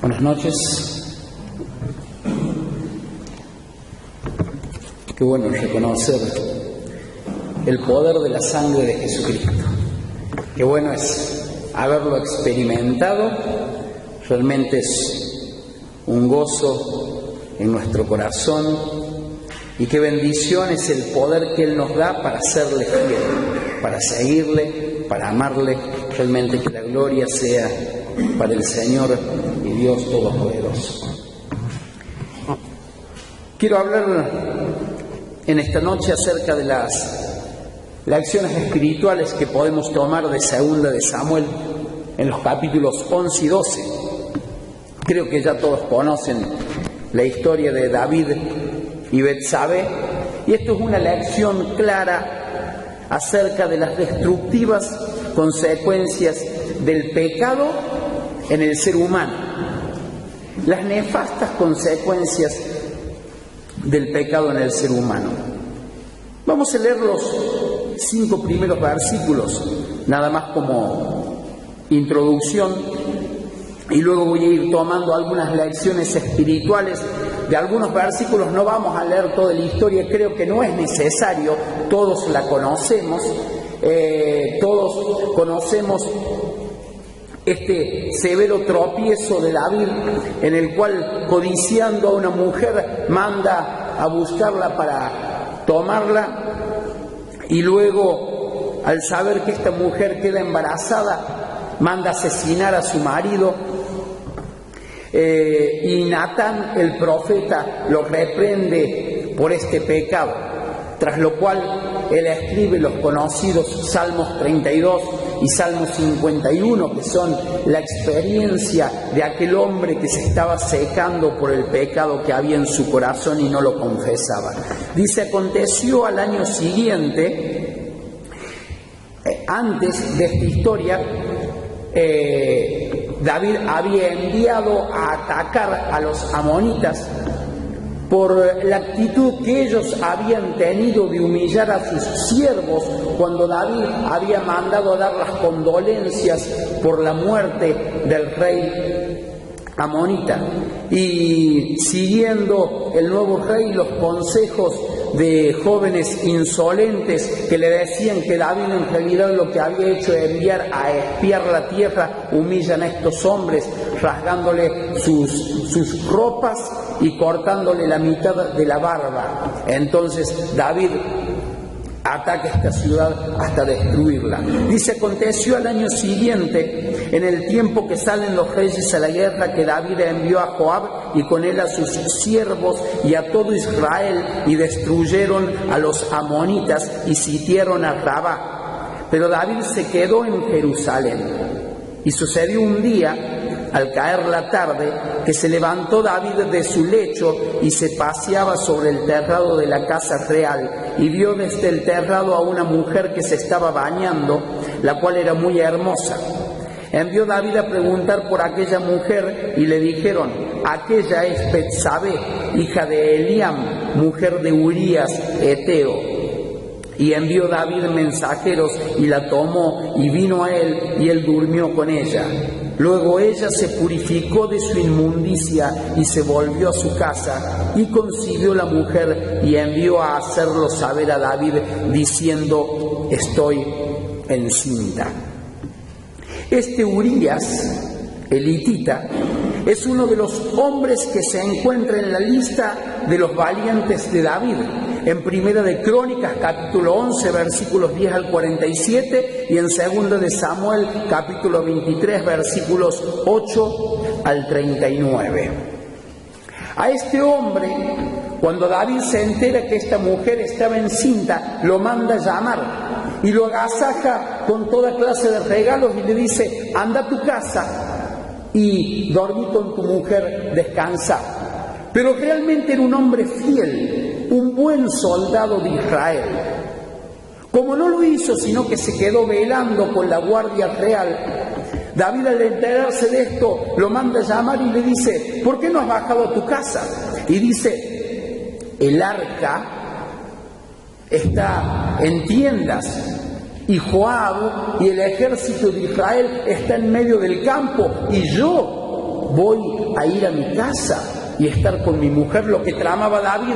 Buenas noches. Qué bueno reconocer el poder de la sangre de Jesucristo. Qué bueno es haberlo experimentado. Realmente es un gozo en nuestro corazón. Y qué bendición es el poder que Él nos da para serle fiel, para seguirle, para amarle. Realmente que la gloria sea para el Señor y Dios Todopoderoso. Quiero hablar en esta noche acerca de las lecciones espirituales que podemos tomar de Segunda de Samuel en los capítulos 11 y 12. Creo que ya todos conocen la historia de David y Betsabé, y esto es una lección clara acerca de las destructivas consecuencias del pecado en el ser humano, las nefastas consecuencias del pecado en el ser humano. Vamos a leer los 5 primeros versículos, nada más como introducción, y luego voy a ir tomando algunas lecciones espirituales de algunos versículos. No vamos a leer toda la historia, creo que no es necesario, todos la conocemos, todos conocemos este severo tropiezo de David, en el cual, codiciando a una mujer, manda a buscarla para tomarla, y luego, al saber que esta mujer queda embarazada, manda asesinar a su marido, y Natán, el profeta, lo reprende por este pecado, tras lo cual él escribe los conocidos Salmos 32 y Salmos 51, que son la experiencia de aquel hombre que se estaba secando por el pecado que había en su corazón y no lo confesaba. Dice: aconteció al año siguiente, antes de esta historia, David había enviado a atacar a los amonitas por la actitud que ellos habían tenido de humillar a sus siervos cuando David había mandado a dar las condolencias por la muerte del rey amonita. Y siguiendo el nuevo rey los consejos de jóvenes insolentes que le decían que David en realidad lo que había hecho es enviar a espiar la tierra, humillan a estos hombres rasgándole sus ropas y cortándole la mitad de la barba. Entonces David ataca esta ciudad hasta destruirla. Dice: aconteció al año siguiente, en el tiempo que salen los reyes a la guerra, que David envió a Joab y con él a sus siervos y a todo Israel, y destruyeron a los amonitas y sitiaron a Rabá. Pero David se quedó en Jerusalén. Y sucedió un día, al caer la tarde, que se levantó David de su lecho y se paseaba sobre el terrado de la casa real, y vio desde el terrado a una mujer que se estaba bañando, la cual era muy hermosa. Envió David a preguntar por aquella mujer, y le dijeron: aquella es Betsabé, hija de Eliam, mujer de Urías Eteo. Y envió David mensajeros, y la tomó, y vino a él, y él durmió con ella. Luego ella se purificó de su inmundicia y se volvió a su casa, y concibió la mujer, y envió a hacerlo saber a David, diciendo: estoy encinta. Este Urías, el hitita, es uno de los hombres que se encuentra en la lista de los valientes de David, en Primera de Crónicas, capítulo 11, versículos 10 al 47, y en Segunda de Samuel, capítulo 23, versículos 8 al 39. A este hombre, cuando David se entera que esta mujer estaba encinta, lo manda a llamar y lo agasaja con toda clase de regalos y le dice: anda a tu casa y dormí con tu mujer, descansa. Pero realmente era un hombre fiel, un buen soldado de Israel. Como no lo hizo, sino que se quedó velando con la guardia real, David, al enterarse de esto, lo manda a llamar y le dice: ¿por qué no has bajado a tu casa? Y dice: el arca está en tiendas, y Joab y el ejército de Israel está en medio del campo, y yo voy a ir a mi casa y estar con mi mujer? Lo que tramaba David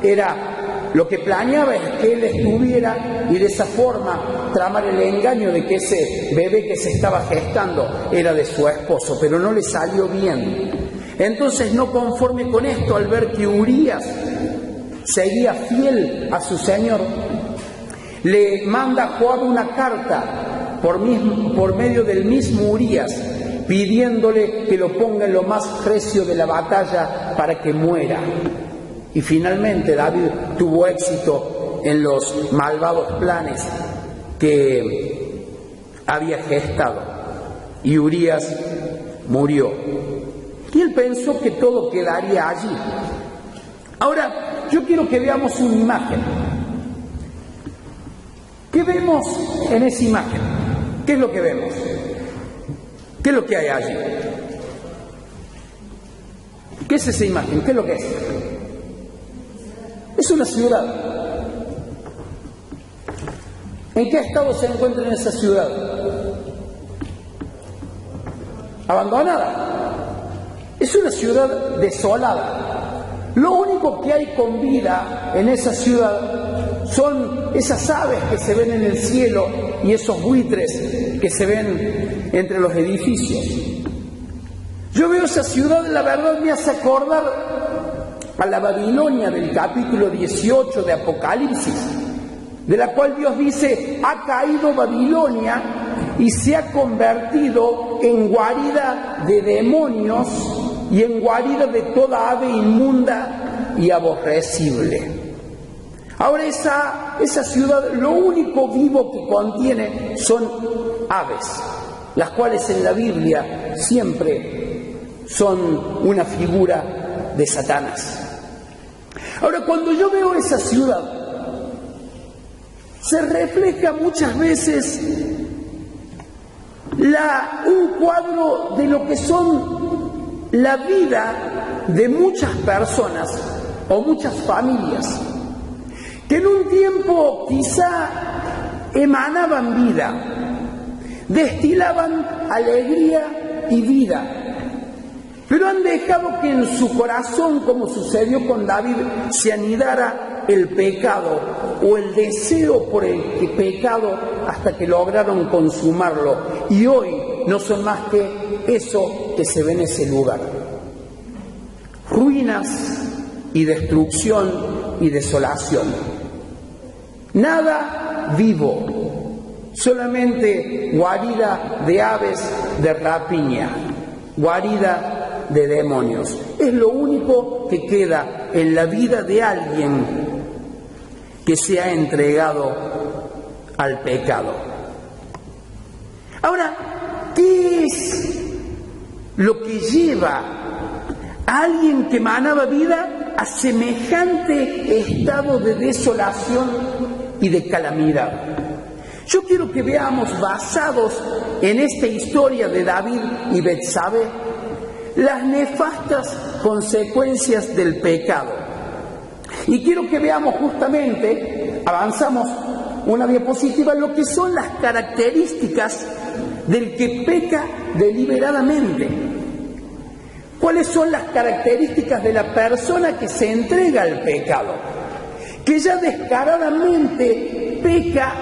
era, lo que planeaba es que él estuviera y de esa forma tramar el engaño de que ese bebé que se estaba gestando era de su esposo, pero no le salió bien. Entonces, no conforme con esto, al ver que Urías seguía fiel a su señor, le manda a Joab una carta por medio del mismo Urías, pidiéndole que lo ponga en lo más recio de la batalla para que muera. Y finalmente David tuvo éxito en los malvados planes que había gestado, y Urías murió. Y él pensó que todo quedaría allí. Ahora, yo quiero que veamos una imagen. ¿Qué vemos en esa imagen? ¿Qué es lo que vemos? ¿Qué es lo que hay allí? ¿Qué es esa imagen? ¿Qué es lo que es? Es una ciudad. ¿En qué estado se encuentra en esa ciudad? Abandonada. Es una ciudad desolada. Lo único que hay con vida en esa ciudad son esas aves que se ven en el cielo y esos buitres que se ven entre los edificios. Yo veo esa ciudad, la verdad me hace acordar a la Babilonia del capítulo 18 de Apocalipsis, de la cual Dios dice: ha caído Babilonia y se ha convertido en guarida de demonios y en guarida de toda ave inmunda y aborrecible. Ahora esa ciudad, lo único vivo que contiene son aves, las cuales en la Biblia siempre son una figura de Satanás. Ahora, cuando yo veo esa ciudad, se refleja muchas veces un cuadro de lo que son la vida de muchas personas o muchas familias que en un tiempo quizá emanaban vida, destilaban alegría y vida, pero han dejado que en su corazón, como sucedió con David, se anidara el pecado o el deseo por el pecado hasta que lograron consumarlo, y hoy no son más que eso que se ve en ese lugar: ruinas y destrucción y desolación. Nada vivo, solamente guarida de aves de rapiña, guarida de demonios. Es lo único que queda en la vida de alguien que se ha entregado al pecado. Ahora, ¿qué es lo que lleva a alguien que emanaba vida a semejante estado de desolación y de calamidad? Yo quiero que veamos, basados en esta historia de David y Betsabé, las nefastas consecuencias del pecado. Y quiero que veamos justamente, avanzamos una diapositiva, lo que son las características del que peca deliberadamente. ¿Cuáles son las características de la persona que se entrega al pecado? Que ya descaradamente peca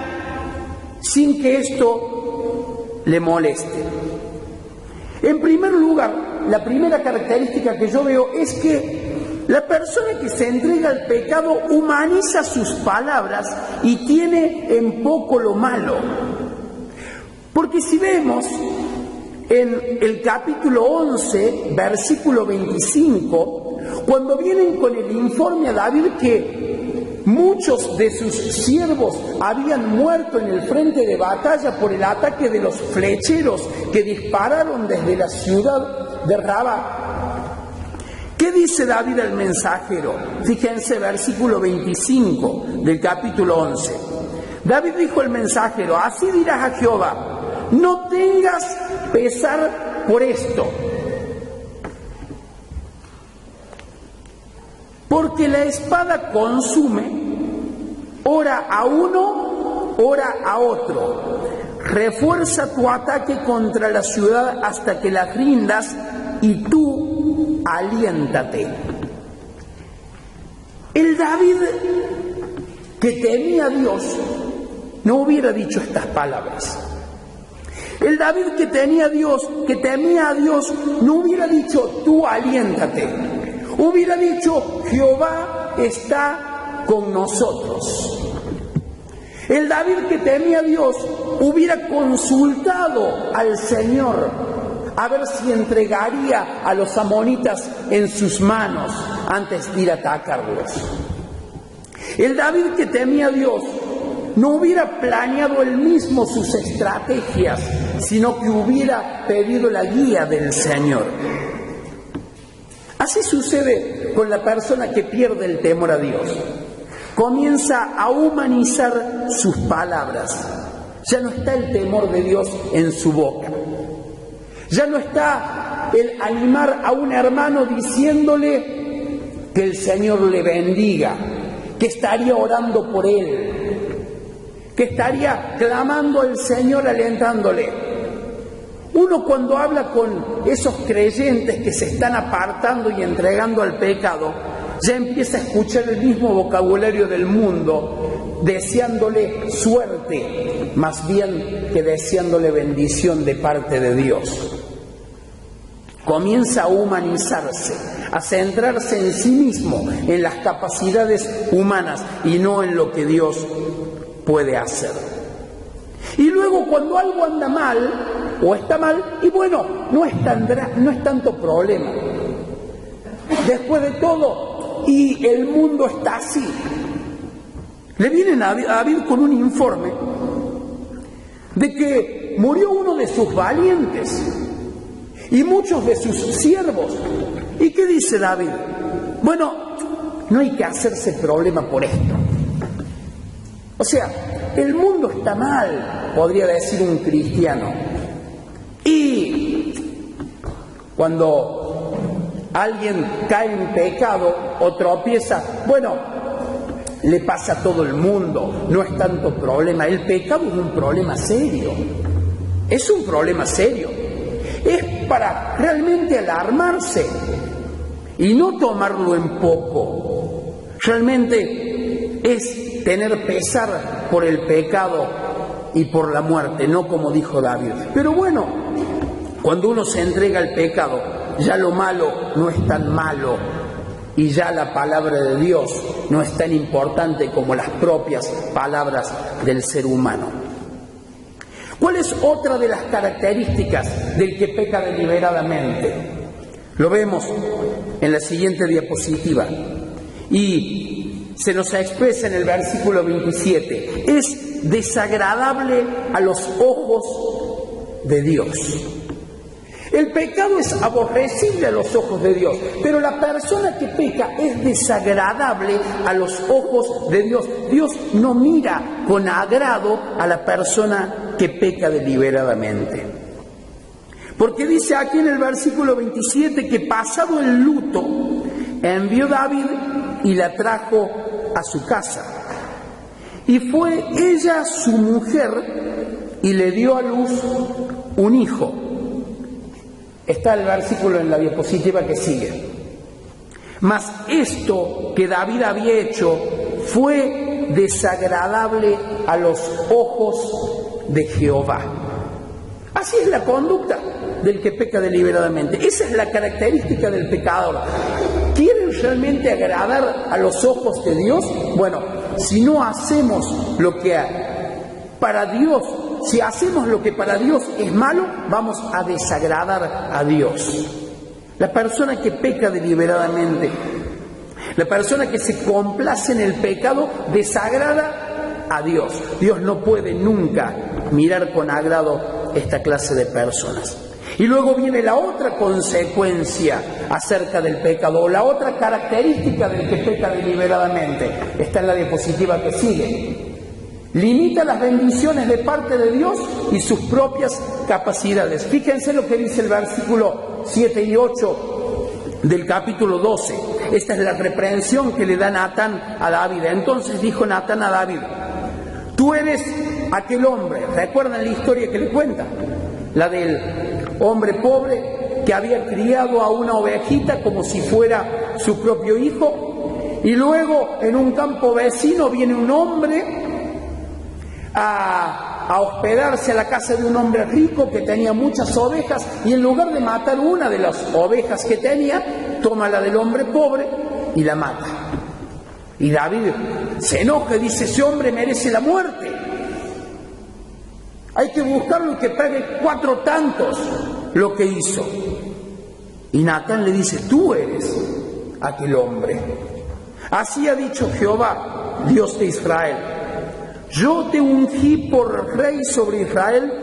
sin que esto le moleste. En primer lugar, la primera característica que yo veo es que la persona que se entrega al pecado humaniza sus palabras y tiene en poco lo malo. Porque si vemos en el capítulo 11, versículo 25, cuando vienen con el informe a David que muchos de sus siervos habían muerto en el frente de batalla por el ataque de los flecheros que dispararon desde la ciudad de Rabá, ¿qué dice David al mensajero? Fíjense, versículo 25 del capítulo 11. David dijo al mensajero: así dirás a Jehová, no tengas pesar por esto, porque la espada consume, ora a uno, ora a otro. Refuerza tu ataque contra la ciudad hasta que la rindas y tú aliéntate. El David que temía a Dios no hubiera dicho estas palabras. El David que temía a Dios, no hubiera dicho tú aliéntate. Hubiera dicho Jehová está con nosotros. El David que temía a Dios hubiera consultado al Señor a ver si entregaría a los amonitas en sus manos antes de ir a atacarlos. El David que temía a Dios no hubiera planeado él mismo sus estrategias, sino que hubiera pedido la guía del Señor. Así sucede con la persona que pierde el temor a Dios. Comienza a humanizar sus palabras. Ya no está el temor de Dios en su boca. Ya no está el animar a un hermano diciéndole que el Señor le bendiga, que estaría orando por él, que estaría clamando al Señor alentándole. Uno cuando habla con esos creyentes que se están apartando y entregando al pecado, ya empieza a escuchar el mismo vocabulario del mundo, deseándole suerte, más bien que deseándole bendición de parte de Dios. Comienza a humanizarse, a centrarse en sí mismo, en las capacidades humanas y no en lo que Dios puede hacer. Y luego cuando algo anda mal o está mal, y bueno, no es tanto problema. Después de todo, y el mundo está así. Le vienen a David con un informe de que murió uno de sus valientes y muchos de sus siervos. ¿Y qué dice David? Bueno, no hay que hacerse problema por esto. O sea, el mundo está mal, podría decir un cristiano. Y cuando alguien cae en pecado o tropieza, bueno, le pasa a todo el mundo, no es tanto problema. El pecado es un problema serio, es un problema serio. Es para realmente alarmarse y no tomarlo en poco. Realmente es tener pesar por el pecado y por la muerte, no como dijo David. Pero bueno, cuando uno se entrega al pecado, ya lo malo no es tan malo y ya la palabra de Dios no es tan importante como las propias palabras del ser humano. ¿Cuál es otra de las características del que peca deliberadamente? Lo vemos en la siguiente diapositiva y se nos expresa en el versículo 27. Es desagradable a los ojos de Dios. El pecado es aborrecible a los ojos de Dios, pero la persona que peca es desagradable a los ojos de Dios. Dios no mira con agrado a la persona que peca deliberadamente. Porque dice aquí en el versículo 27 que pasado el luto, envió David y la trajo a su casa. Y fue ella su mujer y le dio a luz un hijo. Está el versículo en la diapositiva que sigue. Mas esto que David había hecho fue desagradable a los ojos de Jehová. Así es la conducta del que peca deliberadamente. Esa es la característica del pecador. ¿Quieren realmente agradar a los ojos de Dios? Bueno, si no hacemos lo que para Dios, si hacemos lo que para Dios es malo, vamos a desagradar a Dios. La persona que peca deliberadamente, la persona que se complace en el pecado, desagrada a Dios. Dios no puede nunca mirar con agrado esta clase de personas. Y luego viene la otra consecuencia acerca del pecado, o la otra característica del que peca deliberadamente. Está en la diapositiva que sigue. Limita las bendiciones de parte de Dios y sus propias capacidades. Fíjense lo que dice el versículo 7 y 8 del capítulo 12. Esta es la reprensión que le da Natán a David. Entonces dijo Natán a David: tú eres aquel hombre. ¿Recuerdan la historia que le cuenta? La del hombre pobre que había criado a una ovejita como si fuera su propio hijo, y luego en un campo vecino viene un hombre a hospedarse a la casa de un hombre rico que tenía muchas ovejas, y en lugar de matar una de las ovejas que tenía, toma la del hombre pobre y la mata. Y David se enoja y dice: ese hombre merece la muerte, hay que buscarlo y que pague 4 tantos lo que hizo. Y Natán le dice: tú eres aquel hombre. Así ha dicho Jehová, Dios de Israel: yo te ungí por rey sobre Israel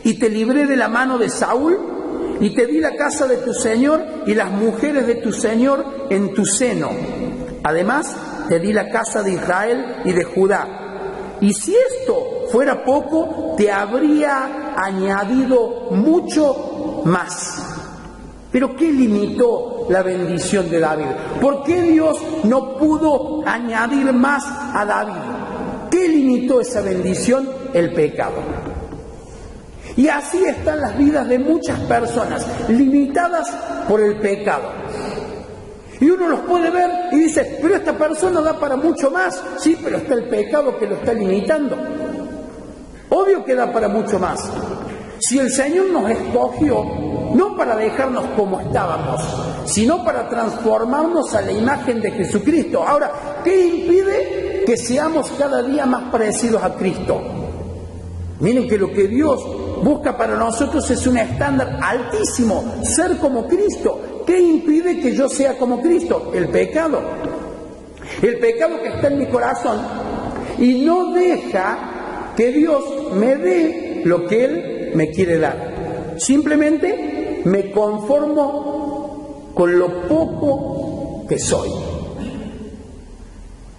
y te libré de la mano de Saúl y te di la casa de tu señor y las mujeres de tu señor en tu seno. Además, te di la casa de Israel y de Judá. Y si esto fuera poco, te habría añadido mucho más. Pero ¿qué limitó la bendición de David? ¿Por qué Dios no pudo añadir más a David? ¿Qué limitó esa bendición? El pecado. Y así están las vidas de muchas personas, limitadas por el pecado. Y uno los puede ver y dice: pero esta persona da para mucho más. Sí, pero está el pecado que lo está limitando. Obvio que da para mucho más. Si el Señor nos escogió, no para dejarnos como estábamos, sino para transformarnos a la imagen de Jesucristo. Ahora, ¿qué impide que seamos cada día más parecidos a Cristo? Miren que lo que Dios busca para nosotros es un estándar altísimo, ser como Cristo. ¿Qué impide que yo sea como Cristo? El pecado. El pecado que está en mi corazón y no deja que Dios me dé lo que Él me quiere dar. Simplemente me conformo con lo poco que soy.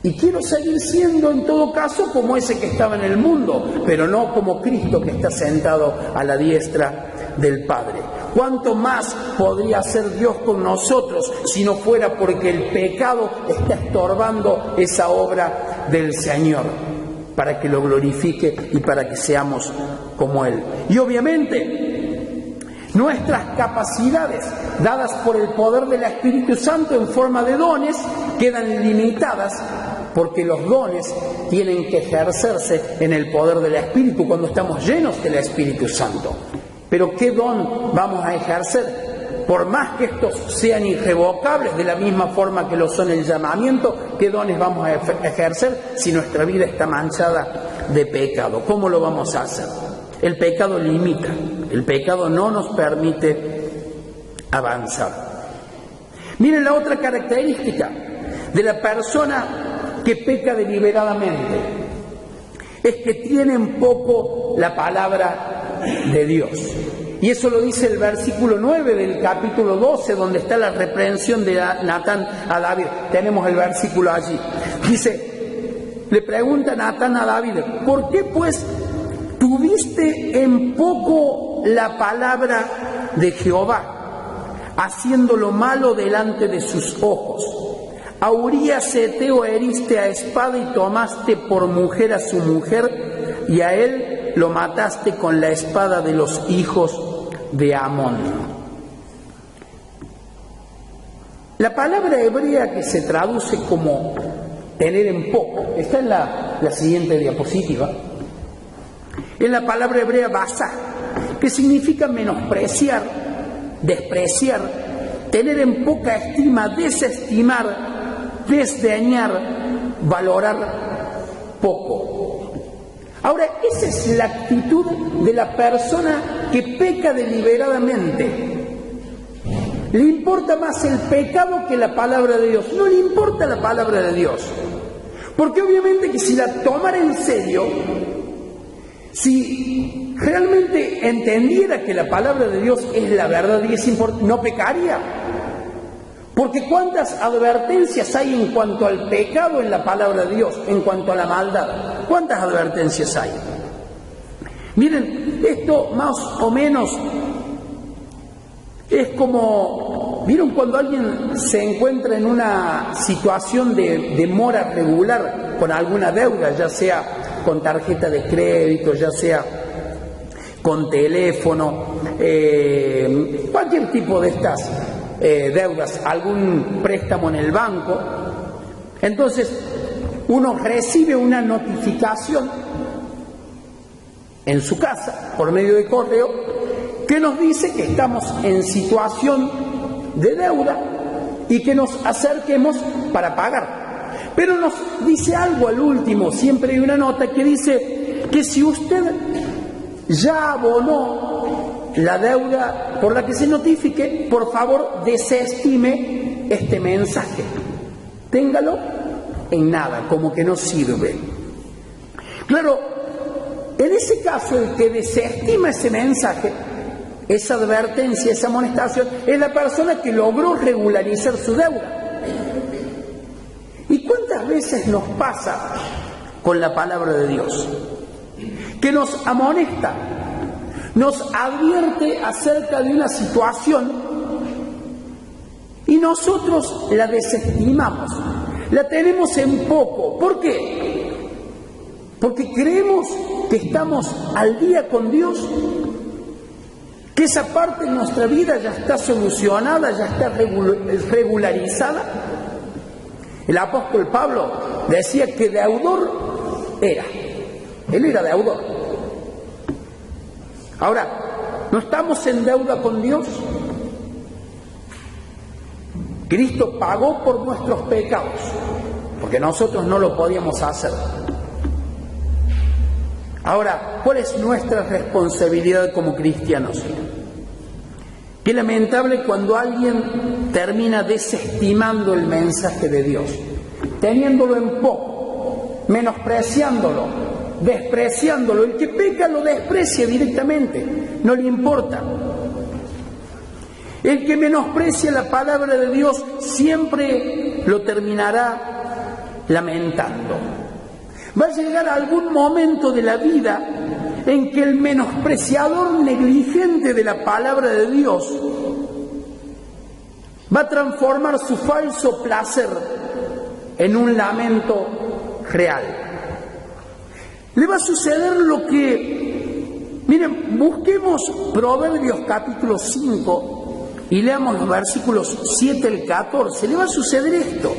Y quiero seguir siendo en todo caso como ese que estaba en el mundo, pero no como Cristo que está sentado a la diestra del Padre. ¿Cuánto más podría hacer Dios con nosotros si no fuera porque el pecado está estorbando esa obra del Señor, para que lo glorifique y para que seamos como Él? Y obviamente nuestras capacidades dadas por el poder del Espíritu Santo en forma de dones quedan limitadas, porque los dones tienen que ejercerse en el poder del Espíritu cuando estamos llenos del Espíritu Santo. Pero ¿qué don vamos a ejercer? Por más que estos sean irrevocables, de la misma forma que lo son el llamamiento, ¿qué dones vamos a ejercer si nuestra vida está manchada de pecado? ¿Cómo lo vamos a hacer? El pecado limita, el pecado no nos permite avanzar. Miren la otra característica de la persona que peca deliberadamente, es que tiene en poco la palabra de Dios. Y eso lo dice el versículo 9 del capítulo 12, donde está la reprensión de Natán a David. Tenemos el versículo allí. Dice, le pregunta Natán a David: ¿por qué pues tuviste en poco la palabra de Jehová, haciendo lo malo delante de sus ojos? A Urías Heteo heriste a espada y tomaste por mujer a su mujer, y a él lo mataste con la espada de los hijos de Amón. La palabra hebrea que se traduce como tener en poco está en la siguiente diapositiva. Es la palabra hebrea basá, que significa menospreciar, despreciar, tener en poca estima, desestimar, desdeñar, valorar poco. Ahora, esa es la actitud de la persona que peca deliberadamente. Le importa más el pecado que la palabra de Dios. No le importa la palabra de Dios. Porque obviamente que si la tomara en serio, si realmente entendiera que la palabra de Dios es la verdad y es importante, no pecaría. Porque ¿cuántas advertencias hay en cuanto al pecado en la palabra de Dios, en cuanto a la maldad? ¿Cuántas advertencias hay? Miren, esto más o menos es como, ¿vieron cuando alguien se encuentra en una situación de mora regular con alguna deuda, ya sea con tarjeta de crédito, ya sea con teléfono, cualquier tipo de estas deudas, algún préstamo en el banco. Entonces, uno recibe una notificación en su casa, por medio de correo, que nos dice que estamos en situación de deuda y que nos acerquemos para pagar. Pero nos dice algo al último, siempre hay una nota que dice que si usted ya abonó la deuda por la que se notifique, por favor desestime este mensaje. Téngalo en nada, como que no sirve. Claro, en ese caso el que desestima ese mensaje, esa advertencia, esa amonestación, es la persona que logró regularizar su deuda. ¿Y cuántas veces nos pasa con la palabra de Dios? Que nos amonesta, nos advierte acerca de una situación y nosotros la desestimamos, la tenemos en poco. ¿Por qué? Porque creemos que estamos al día con Dios, que esa parte de nuestra vida ya está solucionada, ya está regularizada. El apóstol Pablo decía que deudor era. Él era deudor. Ahora, ¿no estamos en deuda con Dios? Cristo pagó por nuestros pecados, porque nosotros no lo podíamos hacer. Ahora, ¿cuál es nuestra responsabilidad como cristianos? Qué lamentable cuando alguien termina desestimando el mensaje de Dios, teniéndolo en poco, menospreciándolo, despreciándolo. El que peca lo desprecia directamente, no le importa. El que menosprecia la palabra de Dios siempre lo terminará lamentando. Va a llegar algún momento de la vida en que el menospreciador negligente de la palabra de Dios va a transformar su falso placer en un lamento real. Le va a suceder lo que... Miren, busquemos Proverbios capítulo 5 y leamos los versículos 7 al 14. Le va a suceder esto.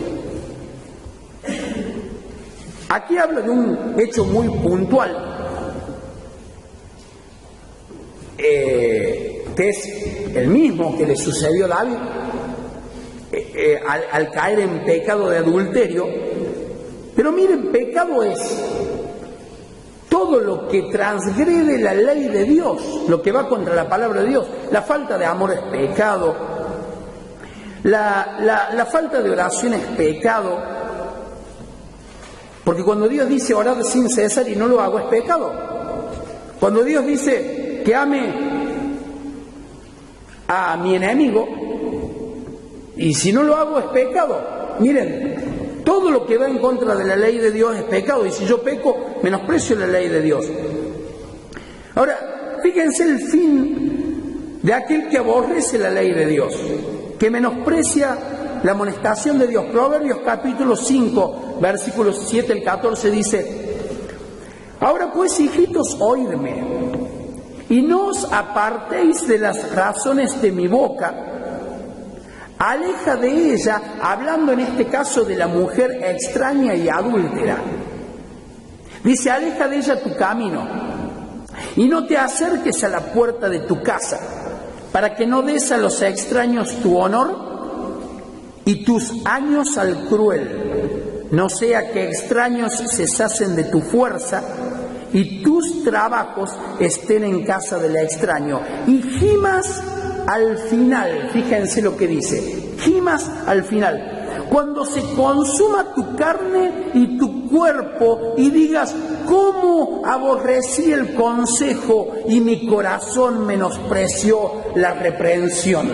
Aquí habla de un hecho muy puntual, que es el mismo que le sucedió a David al caer en pecado de adulterio. Pero miren, pecado es todo lo que transgrede la ley de Dios, lo que va contra la palabra de Dios. La falta de amor es pecado, la falta de oración es pecado. Porque cuando Dios dice orar sin cesar y no lo hago, es pecado. Cuando Dios dice que ame a mi enemigo y si no lo hago, es pecado. Miren, todo lo que va en contra de la ley de Dios es pecado, y si yo peco, menosprecio la ley de Dios. Ahora, fíjense el fin de aquel que aborrece la ley de Dios, que menosprecia la amonestación de Dios. Proverbios capítulo 5, versículos 7 al 14 dice: ahora pues, hijitos, oídme, y no os apartéis de las razones de mi boca. Aleja de ella, hablando en este caso de la mujer extraña y adúltera. Dice: aleja de ella tu camino, y no te acerques a la puerta de tu casa, para que no des a los extraños tu honor y tus años al cruel, no sea que extraños se sacen de tu fuerza y tus trabajos estén en casa del extraño. Y gimas al final, fíjense lo que dice, gimas al final, cuando se consuma tu carne y tu cuerpo y digas: ¿cómo aborrecí el consejo y mi corazón menospreció la reprensión?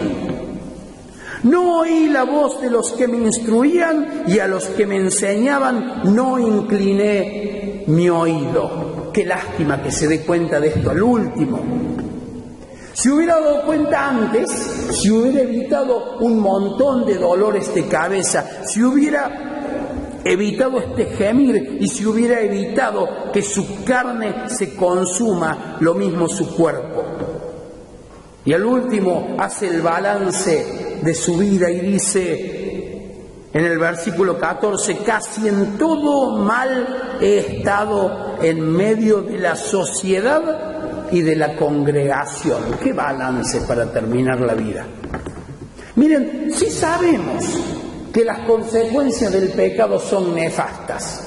No oí la voz de los que me instruían, y a los que me enseñaban no incliné mi oído. Qué lástima que se dé cuenta de esto al último. Si hubiera dado cuenta antes, si hubiera evitado un montón de dolores de cabeza, si hubiera evitado este gemir y si hubiera evitado que su carne se consuma, lo mismo su cuerpo. Y al último hace el balance de su vida y dice en el versículo 14, casi en todo mal he estado en medio de la sociedad y de la congregación. ¡Qué balance para terminar la vida! Miren, sí sabemos que las consecuencias del pecado son nefastas.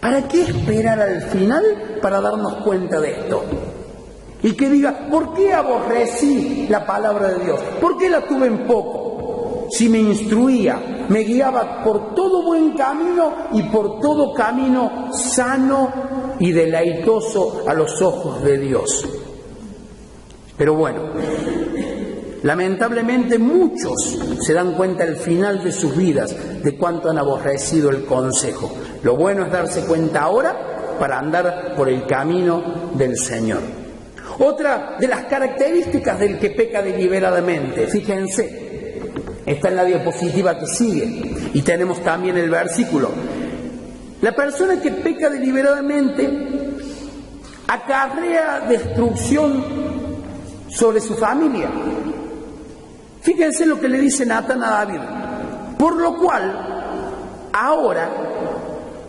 ¿Para qué esperar al final para darnos cuenta de esto? Y que diga, ¿por qué aborrecí la palabra de Dios? ¿Por qué la tuve en poco? Si me instruía, me guiaba por todo buen camino y por todo camino sano y deleitoso a los ojos de Dios. Pero bueno, lamentablemente muchos se dan cuenta al final de sus vidas de cuánto han aborrecido el consejo. Lo bueno es darse cuenta ahora para andar por el camino del Señor. Otra de las características del que peca deliberadamente, fíjense, está en la diapositiva que sigue y tenemos también el versículo. La persona que peca deliberadamente acarrea destrucción sobre su familia. Fíjense lo que le dice Natán a David. Por lo cual, ahora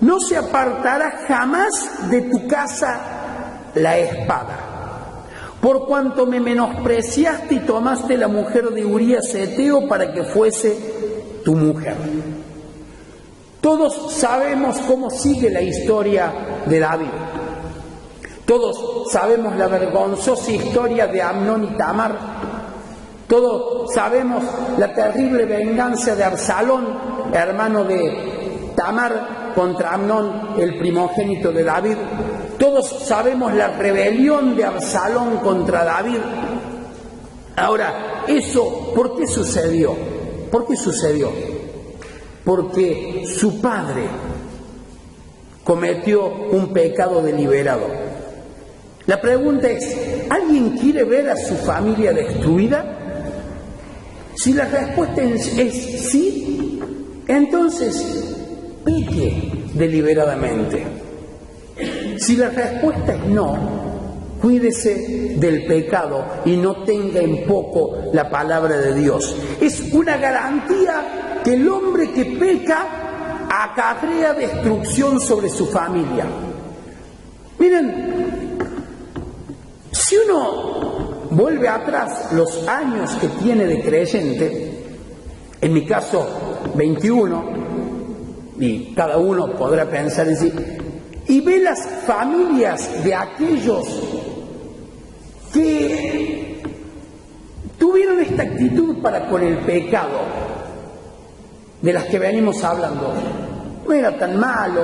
no se apartará jamás de tu casa la espada. Por cuanto me menospreciaste y tomaste la mujer de Urías Eteo para que fuese tu mujer. Todos sabemos cómo sigue la historia de David. Todos sabemos la vergonzosa historia de Amnón y Tamar. Todos sabemos la terrible venganza de Absalón, hermano de Tamar, contra Amnón, el primogénito de David. Todos sabemos la rebelión de Absalón contra David. Ahora, ¿eso por qué sucedió? ¿Por qué sucedió? Porque su padre cometió un pecado deliberado. La pregunta es, ¿alguien quiere ver a su familia destruida? Si la respuesta es sí, entonces peque deliberadamente. Si la respuesta es no, cuídese del pecado y no tenga en poco la palabra de Dios. Es una garantía que el hombre que peca acarrea destrucción sobre su familia. Miren, si uno vuelve atrás los años que tiene de creyente, en mi caso 21, y cada uno podrá pensar en sí, y ve las familias de aquellos que tuvieron esta actitud para con el pecado, de las que venimos hablando, no era tan malo,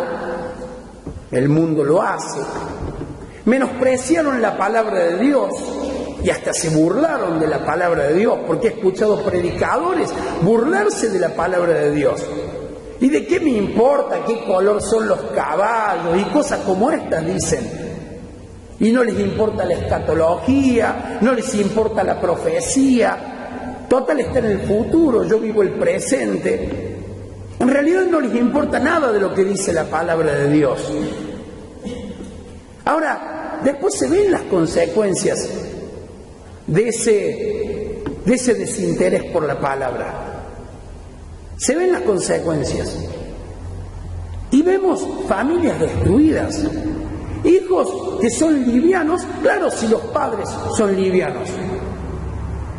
el mundo lo hace, menospreciaron la palabra de Dios y hasta se burlaron de la palabra de Dios, porque he escuchado predicadores burlarse de la palabra de Dios. ¿Y de qué me importa qué color son los caballos? Y cosas como estas dicen. Y no les importa la escatología, no les importa la profecía. Total está en el futuro, yo vivo el presente. En realidad no les importa nada de lo que dice la palabra de Dios. Ahora, después se ven las consecuencias de ese desinterés por la palabra. Se ven las consecuencias y vemos familias destruidas, hijos que son livianos, claro, si los padres son livianos.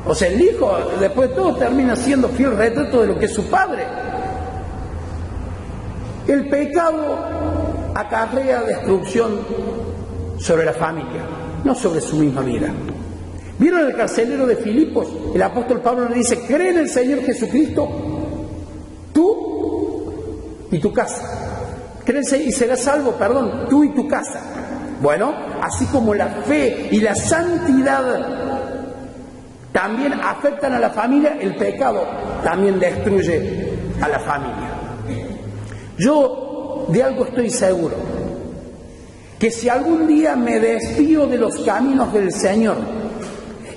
O sea, el hijo, después de todo, termina siendo fiel retrato de lo que es su padre. El pecado acarrea destrucción sobre la familia, no sobre su misma vida. ¿Vieron el carcelero de Filipos? El apóstol Pablo le dice, cree en el Señor Jesucristo, tú y tu casa. Créense y serás salvo, tú y tu casa. Bueno, así como la fe y la santidad también afectan a la familia, el pecado también destruye a la familia. Yo de algo estoy seguro, que si algún día me desvío de los caminos del Señor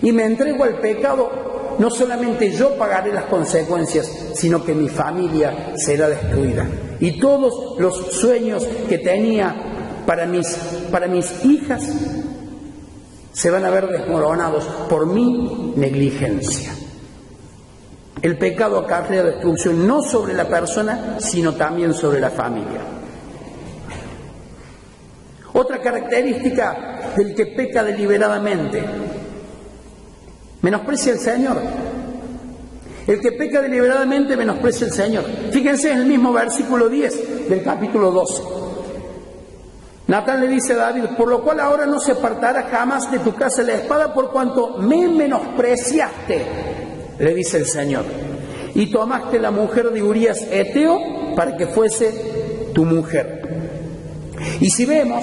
y me entrego al pecado, no solamente yo pagaré las consecuencias, sino que mi familia será destruida. Y todos los sueños que tenía para mis hijas se van a ver desmoronados por mi negligencia. El pecado acarrea destrucción no sobre la persona, sino también sobre la familia. Otra característica del que peca deliberadamente: menosprecia al Señor. El que peca deliberadamente menosprecia al Señor. Fíjense en el mismo versículo 10 del capítulo 12. Natán le dice a David: por lo cual ahora no se apartará jamás de tu casa la espada, por cuanto me menospreciaste, le dice el Señor, y tomaste la mujer de Urías Eteo para que fuese tu mujer. Y si vemos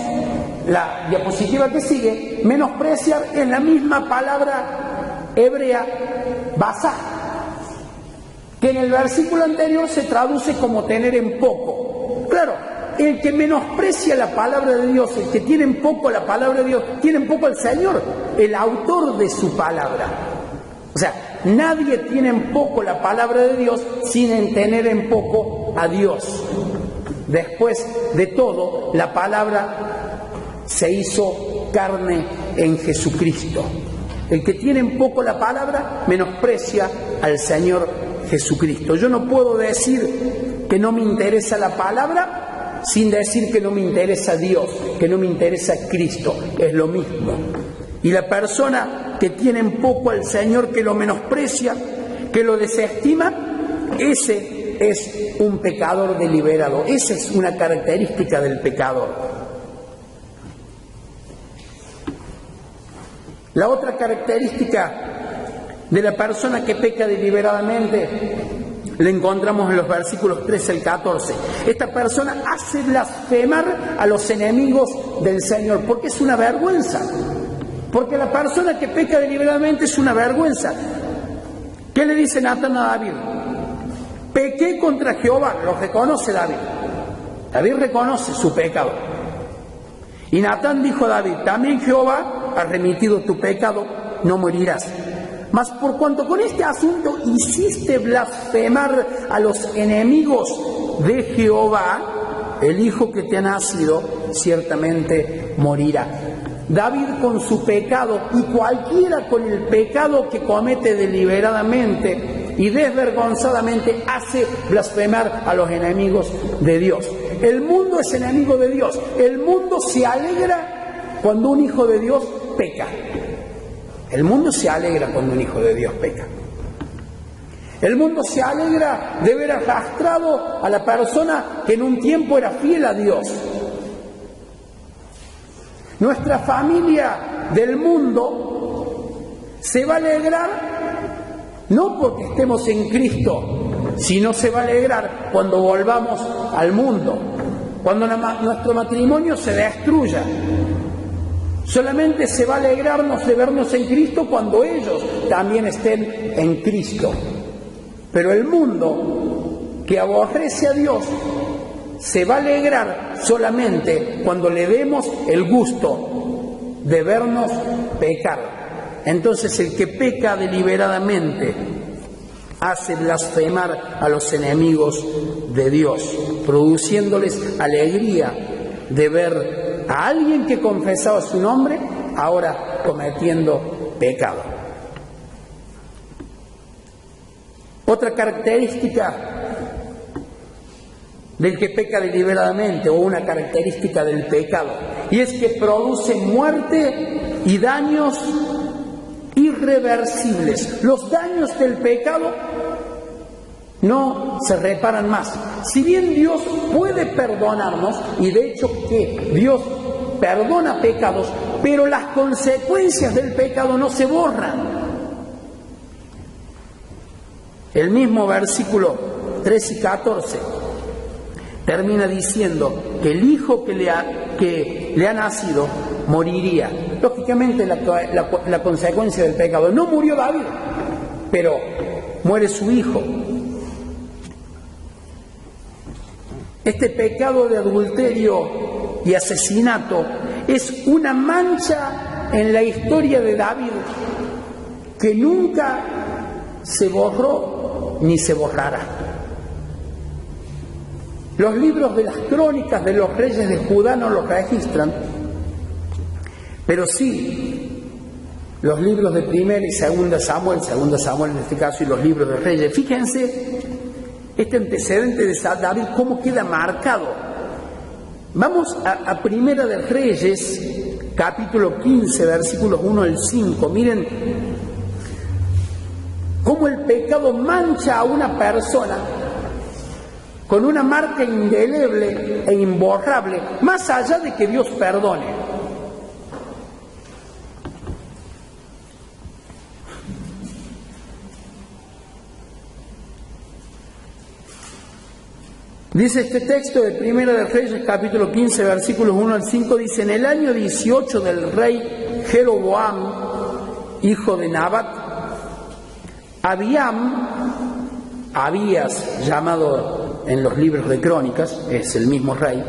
la diapositiva que sigue, menospreciar es la misma palabra hebrea basá, que en el versículo anterior se traduce como tener en poco. Claro, el que menosprecia la palabra de Dios, el que tiene en poco la palabra de Dios, tiene en poco al Señor, el autor de su palabra. O sea, nadie tiene en poco la palabra de Dios sin tener en poco a Dios. Después de todo, la palabra se hizo carne en Jesucristo. El que tiene en poco la palabra menosprecia al Señor Jesucristo. Yo no puedo decir que no me interesa la palabra sin decir que no me interesa Dios, que no me interesa Cristo. Es lo mismo. Y la persona que tiene en poco al Señor, que lo menosprecia, que lo desestima, ese es un pecador deliberado. Esa es una característica del pecador. La otra característica de la persona que peca deliberadamente la encontramos en los versículos 13 al 14. Esta persona hace blasfemar a los enemigos del Señor, porque es una vergüenza. Porque la persona que peca deliberadamente es una vergüenza. ¿Qué le dice Natán a David? Pequé contra Jehová, lo reconoce David. David reconoce su pecado. Y Natán dijo a David: también Jehová ha remitido tu pecado, no morirás. Mas por cuanto con este asunto hiciste blasfemar a los enemigos de Jehová, el hijo que te ha nacido ciertamente morirá. David con su pecado, y cualquiera con el pecado que comete deliberadamente y desvergonzadamente, hace blasfemar a los enemigos de Dios. El mundo es enemigo de Dios. El mundo se alegra cuando un hijo de Dios peca. El mundo se alegra cuando un hijo de Dios peca. El mundo se alegra de ver arrastrado a la persona que en un tiempo era fiel a Dios. Nuestra familia del mundo se va a alegrar no porque estemos en Cristo, sino se va a alegrar cuando volvamos al mundo, cuando nuestro matrimonio se destruya. Solamente se va a alegrarnos de vernos en Cristo cuando ellos también estén en Cristo. Pero el mundo que aborrece a Dios se va a alegrar solamente cuando le demos el gusto de vernos pecar. Entonces el que peca deliberadamente hace blasfemar a los enemigos de Dios, produciéndoles alegría de ver a alguien que confesaba su nombre ahora cometiendo pecado. Otra característica del que peca deliberadamente, o una característica del pecado, y es que produce muerte y daños irreversibles. Los daños del pecado no se reparan más. Si bien Dios puede perdonarnos, y de hecho que Dios perdona pecados, pero las consecuencias del pecado no se borran. El mismo versículo 13 y 14 termina diciendo que el hijo que le ha nacido moriría. Lógicamente la consecuencia del pecado. No murió David, pero muere su hijo. Este pecado de adulterio y asesinato es una mancha en la historia de David que nunca se borró ni se borrará. Los libros de las crónicas de los reyes de Judá no los registran, pero sí los libros de Primera y Segunda Samuel en este caso, y los libros de Reyes. Fíjense este antecedente de David, cómo queda marcado. Vamos a Primera de Reyes, capítulo 15, versículos 1 al 5. Miren cómo el pecado mancha a una persona con una marca indeleble e imborrable, más allá de que Dios perdone. Dice este texto de Primera de Reyes, capítulo 15, versículos 1 al 5, dice: en el año 18 del rey Jeroboam, hijo de Nabat, Abías, llamado en los libros de crónicas, es el mismo rey,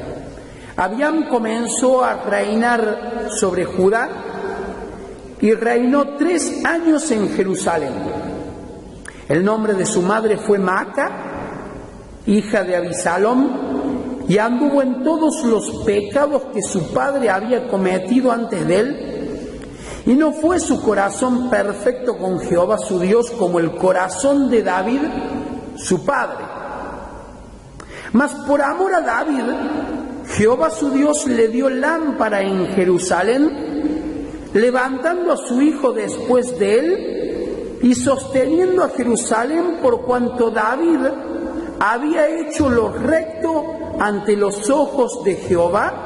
Abiam comenzó a reinar sobre Judá y reinó 3 años en Jerusalén. El nombre de su madre fue Maaca, hija de Abisalom, y anduvo en todos los pecados que su padre había cometido antes de él, y no fue su corazón perfecto con Jehová su Dios como el corazón de David, su padre. Mas por amor a David, Jehová su Dios le dio lámpara en Jerusalén, levantando a su hijo después de él y sosteniendo a Jerusalén, por cuanto David había hecho lo recto ante los ojos de Jehová,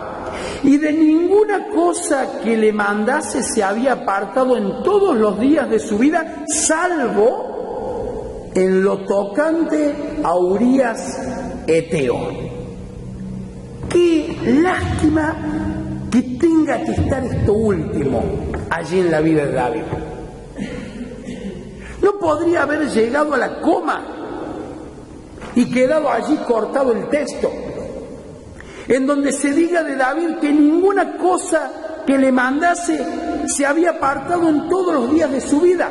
y de ninguna cosa que le mandase se había apartado en todos los días de su vida, salvo en lo tocante a Urías Eteo. Qué lástima que tenga que estar esto último allí en la vida de David. No podría haber llegado a la coma y quedado allí cortado el texto, en donde se diga de David que ninguna cosa que le mandase se había apartado en todos los días de su vida.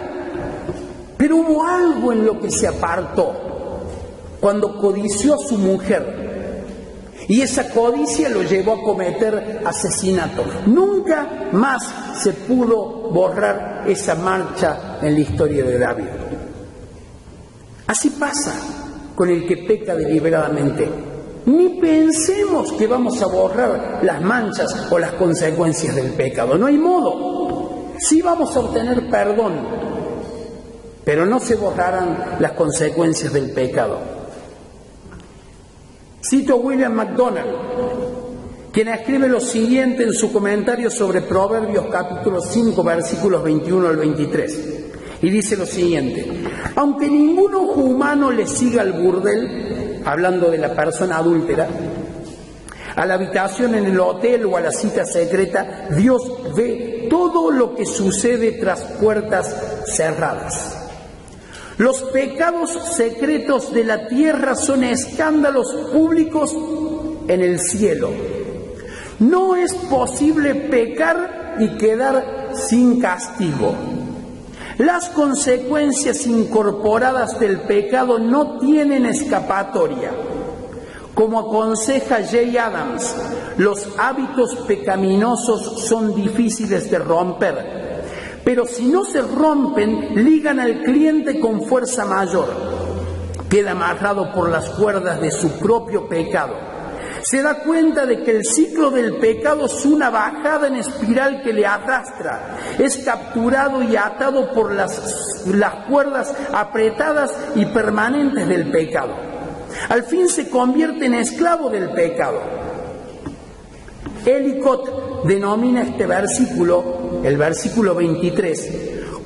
Pero hubo algo en lo que se apartó, cuando codició a su mujer, y esa codicia lo llevó a cometer asesinato. Nunca más se pudo borrar esa marcha en la historia de David. Así pasa con el que peca deliberadamente. Ni pensemos que vamos a borrar las manchas o las consecuencias del pecado. No hay modo. Sí vamos a obtener perdón, pero no se borrarán las consecuencias del pecado. Cito a William MacDonald, quien escribe lo siguiente en su comentario sobre Proverbios capítulo 5, versículos 21 al 23. Y dice lo siguiente: aunque ningún ojo humano le siga al burdel, hablando de la persona adúltera, a la habitación en el hotel o a la cita secreta, Dios ve todo lo que sucede tras puertas cerradas. Los pecados secretos de la tierra son escándalos públicos en el cielo. No es posible pecar y quedar sin castigo. Las consecuencias incorporadas del pecado no tienen escapatoria. Como aconseja Jay Adams, los hábitos pecaminosos son difíciles de romper, pero si no se rompen, ligan al cliente con fuerza mayor. Queda amarrado por las cuerdas de su propio pecado. Se da cuenta de que el ciclo del pecado es una bajada en espiral que le arrastra. Es capturado y atado por las cuerdas apretadas y permanentes del pecado. Al fin se convierte en esclavo del pecado. Ellicott denomina este versículo, el versículo 23,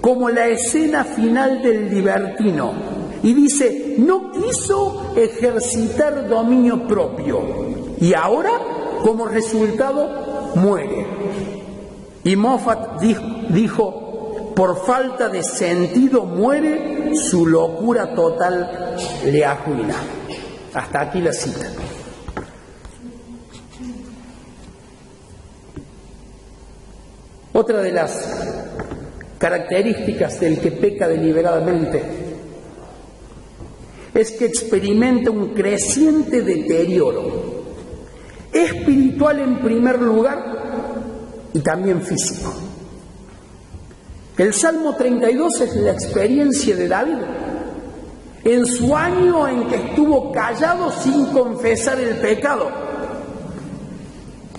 como la escena final del libertino. Y dice: no quiso ejercitar dominio propio. Y ahora, como resultado, muere. Y Moffat dijo: por falta de sentido muere, su locura total le arruina. Hasta aquí la cita. Otra de las características del que peca deliberadamente es que experimenta un creciente deterioro, espiritual en primer lugar y también físico. El Salmo 32 es la experiencia de David en su año en que estuvo callado sin confesar el pecado.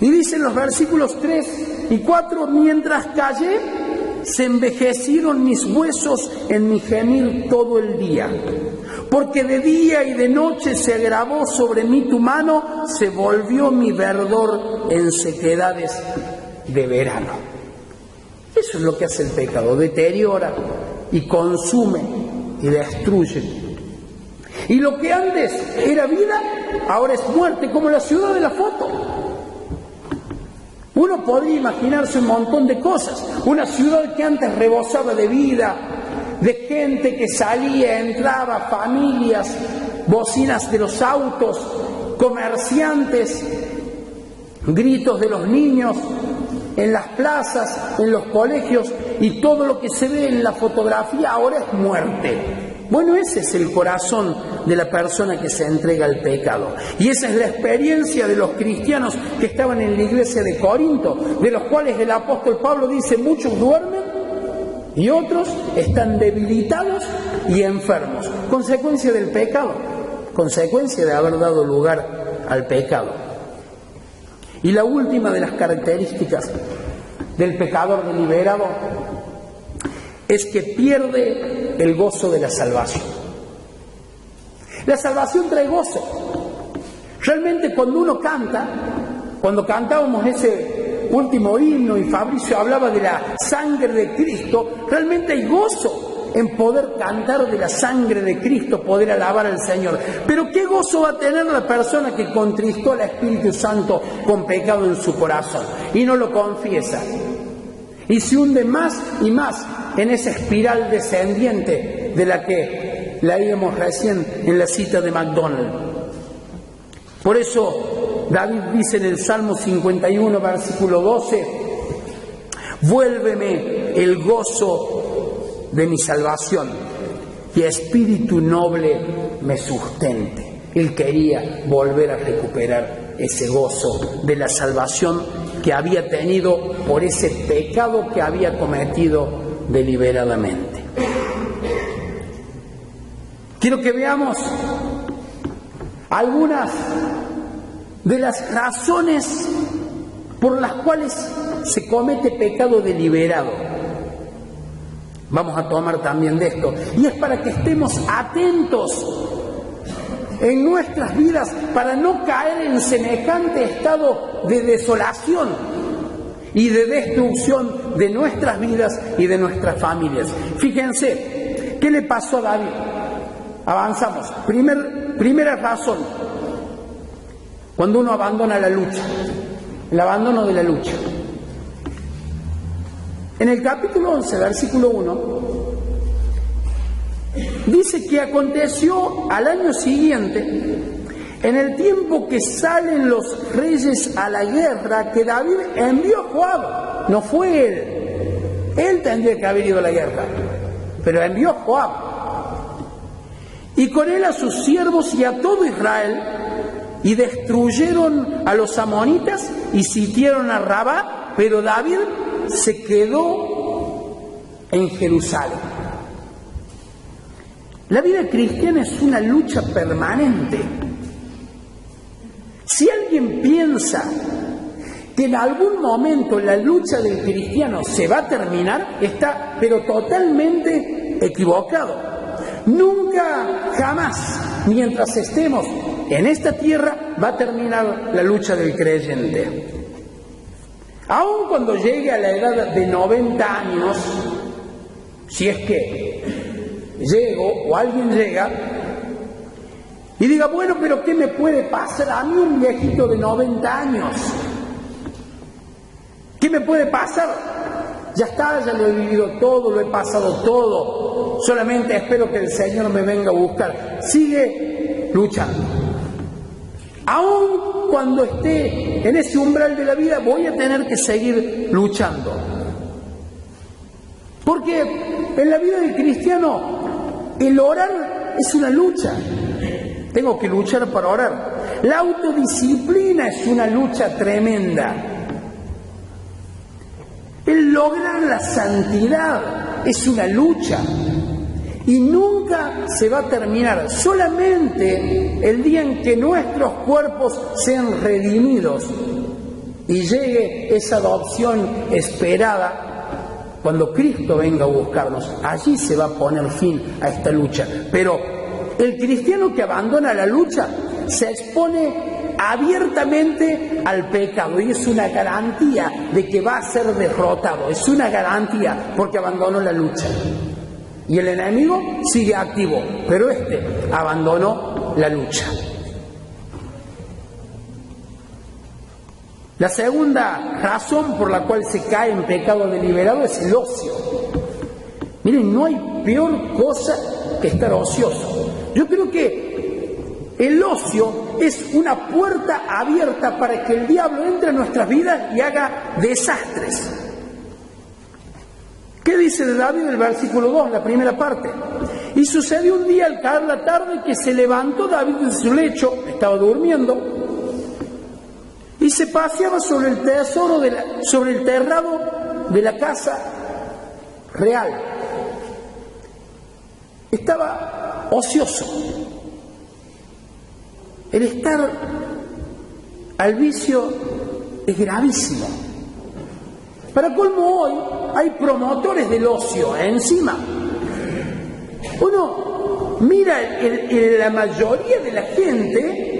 Y dicen los versículos 3 y 4, mientras callé, se envejecieron mis huesos en mi gemir todo el día. Porque de día y de noche se agravó sobre mí tu mano, se volvió mi verdor en sequedades de verano. Eso es lo que hace el pecado, deteriora y consume y destruye. Y lo que antes era vida, ahora es muerte, como la ciudad de la foto. Uno podría imaginarse un montón de cosas. Una ciudad que antes rebosaba de vida, de gente que salía, entraba, familias, bocinas de los autos, comerciantes, gritos de los niños en las plazas, en los colegios, y todo lo que se ve en la fotografía ahora es muerte. Bueno, ese es el corazón de la persona que se entrega al pecado. Y esa es la experiencia de los cristianos que estaban en la iglesia de Corinto, de los cuales el apóstol Pablo dice: muchos duermen y otros están debilitados y enfermos. Consecuencia del pecado, consecuencia de haber dado lugar al pecado. Y la última de las características del pecador deliberado es que pierde el gozo de la salvación. La salvación trae gozo. Realmente cuando uno canta, cuando cantábamos ese último himno y Fabricio hablaba de la sangre de Cristo, realmente hay gozo en poder cantar de la sangre de Cristo, poder alabar al Señor. Pero ¿qué gozo va a tener la persona que contristó al Espíritu Santo con pecado en su corazón y no lo confiesa? Y se hunde más y más en esa espiral descendiente de la que leíamos recién en la cita de MacDonald. Por eso David dice en el Salmo 51, versículo 12: vuélveme el gozo de mi salvación y espíritu noble me sustente. Él quería volver a recuperar ese gozo de la salvación que había tenido por ese pecado que había cometido deliberadamente. Quiero que veamos algunas de las razones por las cuales se comete pecado deliberado. Vamos a tomar también de esto, y es para que estemos atentos en nuestras vidas para no caer en semejante estado de desolación y de destrucción de nuestras vidas y de nuestras familias. Fíjense, ¿qué le pasó a David? Avanzamos. Primera razón, cuando uno abandona la lucha, el abandono de la lucha. En el capítulo 11, versículo 1, dice que aconteció al año siguiente, en el tiempo que salen los reyes a la guerra, que David envió a Joab. No fue él. Él tendría que haber ido a la guerra, pero envió a Joab. Y con él a sus siervos y a todo Israel, y destruyeron a los amonitas y sitiaron a Rabá, pero David se quedó en Jerusalén. La vida cristiana es una lucha permanente. Si alguien piensa que en algún momento la lucha del cristiano se va a terminar, está pero totalmente equivocado. Nunca, jamás, mientras estemos en esta tierra, va a terminar la lucha del creyente. Aun cuando llegue a la edad de 90 años, si es que llego o alguien llega y diga: bueno, pero ¿qué me puede pasar a mí, un viejito de 90 años? ¿Qué me puede pasar? Ya está, ya lo he vivido todo, lo he pasado todo, solamente espero que el Señor me venga a buscar. Sigue luchando. Aun cuando esté en ese umbral de la vida, voy a tener que seguir luchando. Porque en la vida del cristiano, el orar es una lucha. Tengo que luchar para orar. La autodisciplina es una lucha tremenda. El lograr la santidad es una lucha. Y nunca se va a terminar. Solamente el día en que nuestros cuerpos sean redimidos y llegue esa adopción esperada, cuando Cristo venga a buscarnos, allí se va a poner fin a esta lucha. Pero el cristiano que abandona la lucha se expone abiertamente al pecado y es una garantía de que va a ser derrotado. Es una garantía porque abandonó la lucha. Y el enemigo sigue activo, pero abandonó la lucha. La segunda razón por la cual se cae en pecado deliberado es el ocio. Miren, no hay peor cosa que estar ocioso. Yo creo que el ocio es una puerta abierta para que el diablo entre en nuestras vidas y haga desastres. ¿Qué dice de David en el versículo 2, la primera parte? Y sucedió un día al caer la tarde que se levantó David de su lecho, estaba durmiendo, y se paseaba sobre el tesoro sobre el terrado de la casa real. Estaba ocioso. El estar al vicio es gravísimo. Para colmo, hoy hay promotores del ocio encima. Uno mira, la mayoría de la gente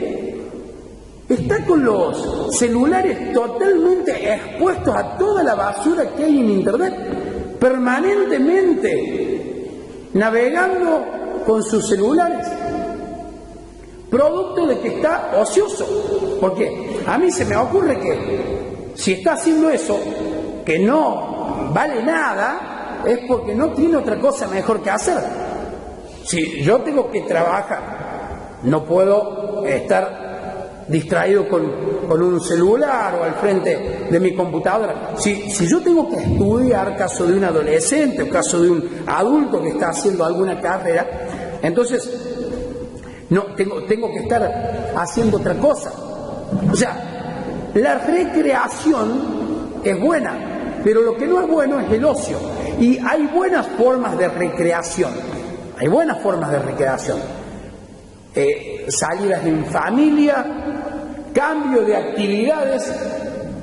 está con los celulares totalmente expuestos a toda la basura que hay en internet, permanentemente navegando con sus celulares, producto de que está ocioso. Porque a mí se me ocurre que si está haciendo eso, que no vale nada, es porque no tiene otra cosa mejor que hacer. Si yo tengo que trabajar, no puedo estar distraído con un celular o al frente de mi computadora. Si yo tengo que estudiar, caso de un adolescente o caso de un adulto que está haciendo alguna carrera, entonces no tengo que estar haciendo otra cosa. O sea, la recreación es buena, pero lo que no es bueno es el ocio. Y hay buenas formas de recreación. Hay buenas formas de recreación. Salidas en familia, cambio de actividades,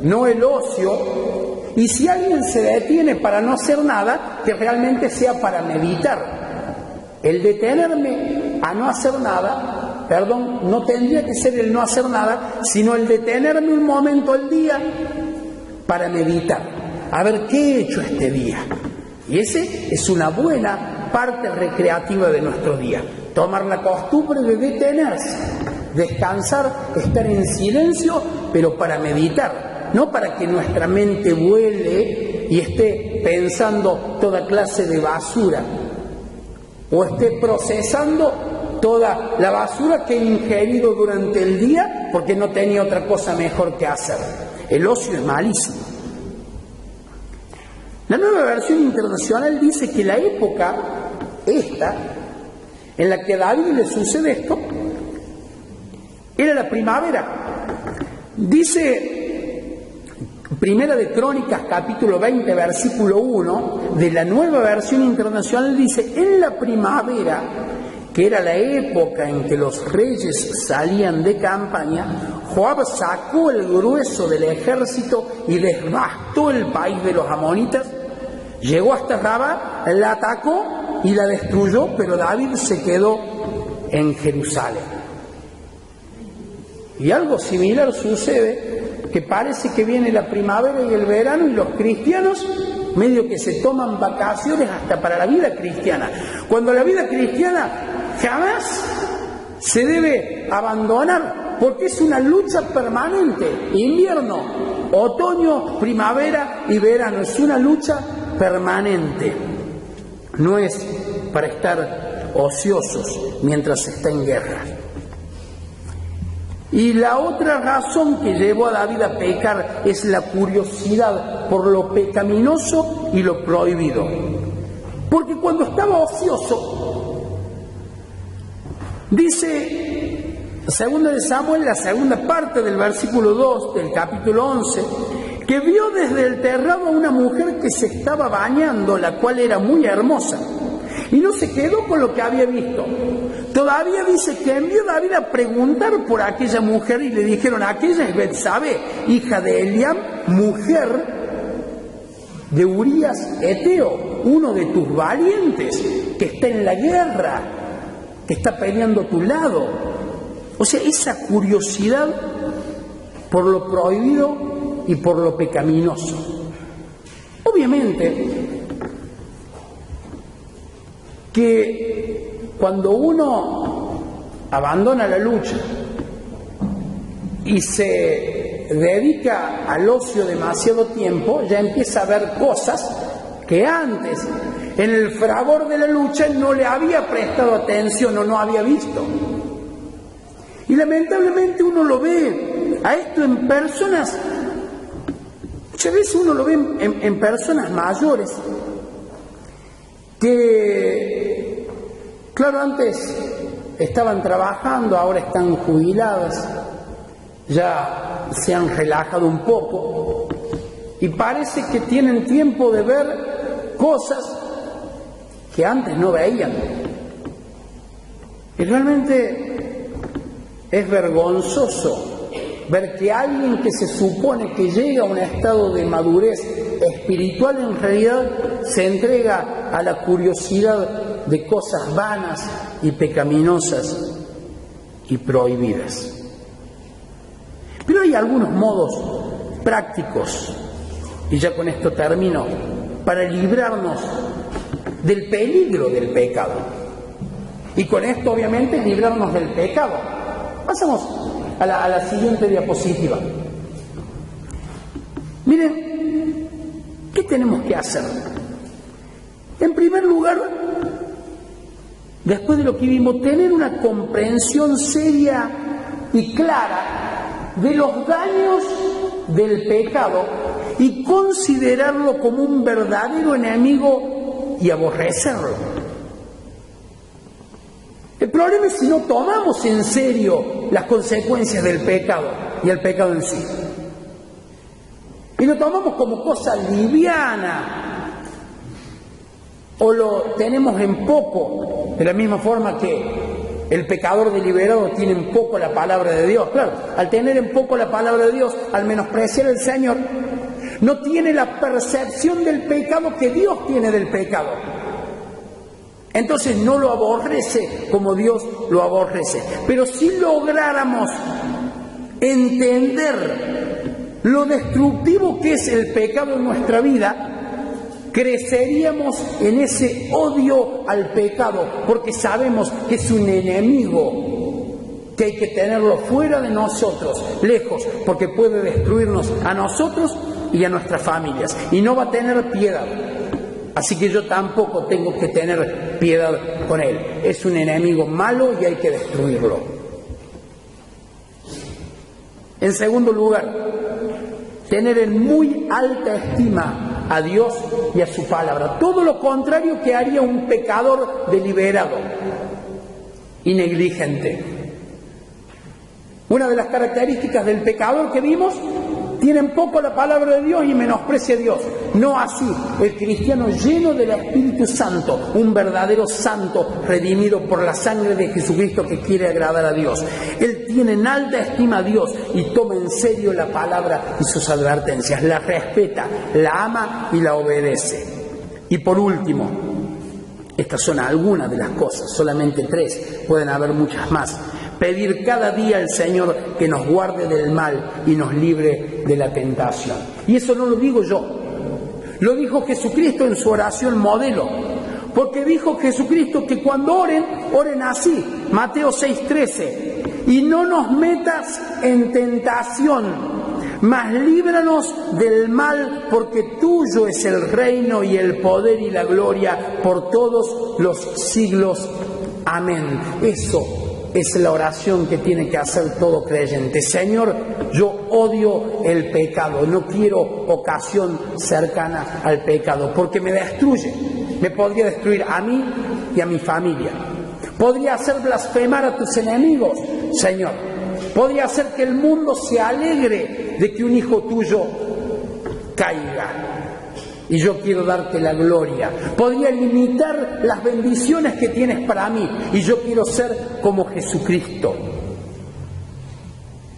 no el ocio. Y si alguien se detiene para no hacer nada, que realmente sea para meditar. El detenerme a no hacer nada, no tendría que ser el no hacer nada, sino el detenerme un momento al día para meditar. A ver qué he hecho este día. Y ese es una buena parte recreativa de nuestro día. Tomar la costumbre de detenerse, descansar, estar en silencio, pero para meditar, no para que nuestra mente vuele y esté pensando toda clase de basura, o esté procesando toda la basura que he ingerido durante el día porque no tenía otra cosa mejor que hacer. El ocio es malísimo. La Nueva Versión Internacional dice que la época en la que a David le sucede esto era la primavera. Dice Primera de Crónicas, capítulo 20, versículo 1, de la Nueva Versión Internacional, dice: en la primavera, que era la época en que los reyes salían de campaña, Joab sacó el grueso del ejército y devastó el país de los amonitas, llegó hasta Rabá, la atacó y la destruyó, pero David se quedó en Jerusalén. Y algo similar sucede, que parece que viene la primavera y el verano y los cristianos medio que se toman vacaciones hasta para la vida cristiana, cuando la vida cristiana jamás se debe abandonar, porque es una lucha permanente. Invierno, otoño, primavera y verano, es una lucha permanente. No es para estar ociosos mientras se está en guerra. Y la otra razón que llevó a David a pecar es la curiosidad por lo pecaminoso y lo prohibido. Porque cuando estaba ocioso, Dice 2 de Samuel, la segunda parte del versículo 2 del capítulo 11, que vio desde el terrado a una mujer que se estaba bañando, la cual era muy hermosa, y no se quedó con lo que había visto. Todavía dice que envió David a preguntar por aquella mujer y le dijeron: aquella es Betsabé, hija de Eliam, mujer de Urías Eteo, uno de tus valientes, que está en la guerra, que está peleando a tu lado. O sea, esa curiosidad por lo prohibido y por lo pecaminoso. Obviamente que cuando uno abandona la lucha y se dedica al ocio demasiado tiempo, ya empieza a ver cosas que antes, en el fragor de la lucha, no le había prestado atención o no había visto. Y lamentablemente uno lo ve a esto en personas, muchas veces uno lo ve en personas mayores que, claro, antes estaban trabajando, ahora están jubiladas, ya se han relajado un poco y parece que tienen tiempo de ver cosas que antes no veían. Y realmente es vergonzoso ver que alguien que se supone que llega a un estado de madurez espiritual, en realidad se entrega a la curiosidad de cosas vanas y pecaminosas y prohibidas. Pero hay algunos modos prácticos, y ya con esto termino, para librarnos del peligro del pecado. Y con esto, obviamente, librarnos del pecado. Pasamos a la siguiente diapositiva. Miren, ¿qué tenemos que hacer? En primer lugar, después de lo que vimos, tener una comprensión seria y clara de los daños del pecado y considerarlo como un verdadero enemigo y aborrecerlo. El problema es si no tomamos en serio las consecuencias del pecado y el pecado en sí. Y lo tomamos como cosa liviana o lo tenemos en poco, de la misma forma que el pecador deliberado tiene en poco la palabra de Dios. Claro, al tener en poco la palabra de Dios, al menospreciar al Señor, no tiene la percepción del pecado que Dios tiene del pecado. Entonces no lo aborrece como Dios lo aborrece. Pero si lográramos entender lo destructivo que es el pecado en nuestra vida, creceríamos en ese odio al pecado, porque sabemos que es un enemigo que hay que tenerlo fuera de nosotros, lejos, porque puede destruirnos a nosotros y a nuestras familias, y no va a tener piedad. Así que yo tampoco tengo que tener piedad con él. Es un enemigo malo y hay que destruirlo. En segundo lugar, tener en muy alta estima a Dios y a su palabra. Todo lo contrario que haría un pecador deliberado y negligente. Una de las características del pecador que vimos, tienen poco la palabra de Dios y menosprecia a Dios. No así el cristiano lleno del Espíritu Santo, un verdadero santo redimido por la sangre de Jesucristo que quiere agradar a Dios. Él tiene en alta estima a Dios y toma en serio la palabra y sus advertencias, la respeta, la ama y la obedece. Y por último, estas son algunas de las cosas, solamente 3, pueden haber muchas más. Pedir cada día al Señor que nos guarde del mal y nos libre de la tentación. Y eso no lo digo yo, lo dijo Jesucristo en su oración modelo, porque dijo Jesucristo que cuando oren así, Mateo 6:13, y no nos metas en tentación, mas líbranos del mal, porque tuyo es el reino y el poder y la gloria por todos los siglos. Amén. Eso es la oración que tiene que hacer todo creyente. Señor, yo odio el pecado, no quiero ocasión cercana al pecado, porque me destruye, me podría destruir a mí y a mi familia. Podría hacer blasfemar a tus enemigos, Señor. Podría hacer que el mundo se alegre de que un hijo tuyo caiga. Y yo quiero darte la gloria. Podría limitar las bendiciones que tienes para mí. Y yo quiero ser como Jesucristo.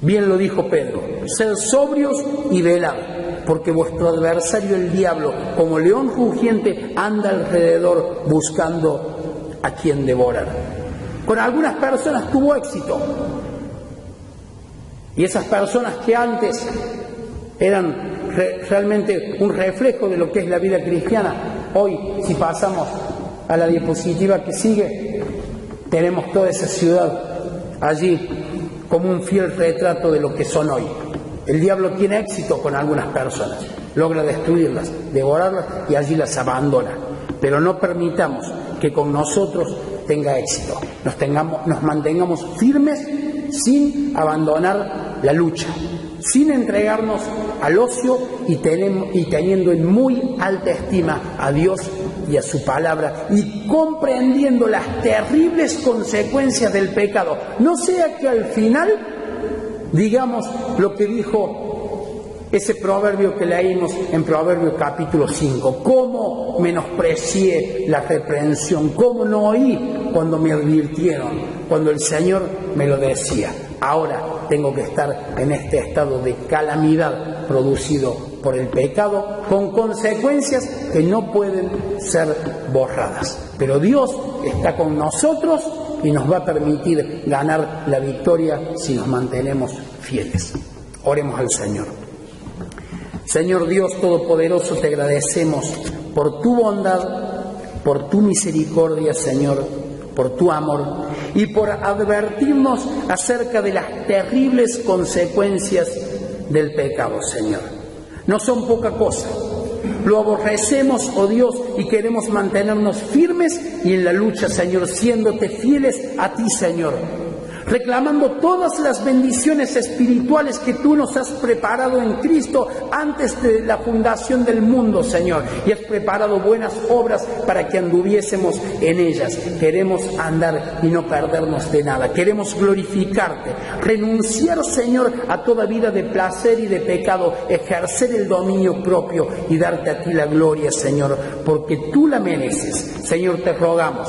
Bien lo dijo Pedro: sed sobrios y velad, porque vuestro adversario el diablo, como león rugiente, anda alrededor buscando a quien devorar. Con algunas personas tuvo éxito. Y esas personas que antes eran realmente un reflejo de lo que es la vida cristiana, hoy, si pasamos a la diapositiva que sigue, tenemos toda esa ciudad allí como un fiel retrato de lo que son hoy. El diablo tiene éxito con algunas personas, logra destruirlas, devorarlas y allí las abandona. Pero no permitamos que con nosotros tenga éxito. Nos mantengamos firmes sin abandonar la lucha, sin entregarnos al ocio y teniendo en muy alta estima a Dios y a su palabra, y comprendiendo las terribles consecuencias del pecado. No sea que al final digamos lo que dijo ese proverbio que leímos en Proverbios capítulo 5. ¿Cómo menosprecié la reprensión? ¿Cómo no oí cuando me advirtieron? Cuando el Señor me lo decía. Ahora tengo que estar en este estado de calamidad producido por el pecado, con consecuencias que no pueden ser borradas. Pero Dios está con nosotros y nos va a permitir ganar la victoria si nos mantenemos fieles. Oremos al Señor. Señor Dios Todopoderoso, te agradecemos por tu bondad, por tu misericordia, Señor, por tu amor y por advertirnos acerca de las terribles consecuencias del pecado, Señor. No son poca cosa. Lo aborrecemos, oh Dios, y queremos mantenernos firmes y en la lucha, Señor, siéndote fieles a ti, Señor, reclamando todas las bendiciones espirituales que tú nos has preparado en Cristo antes de la fundación del mundo, Señor, y has preparado buenas obras para que anduviésemos en ellas. Queremos andar y no perdernos de nada. Queremos glorificarte, renunciar, Señor, a toda vida de placer y de pecado, ejercer el dominio propio y darte a ti la gloria, Señor, porque tú la mereces. Señor, te rogamos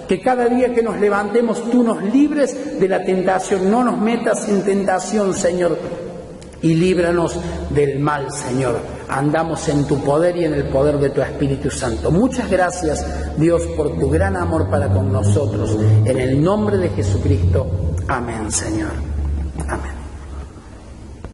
que cada día que nos levantemos tú nos libres de la tentación, no nos metas en tentación, Señor, y líbranos del mal, Señor. Andamos en tu poder y en el poder de tu Espíritu Santo. Muchas gracias, Dios, por tu gran amor para con nosotros. En el nombre de Jesucristo. Amén, Señor.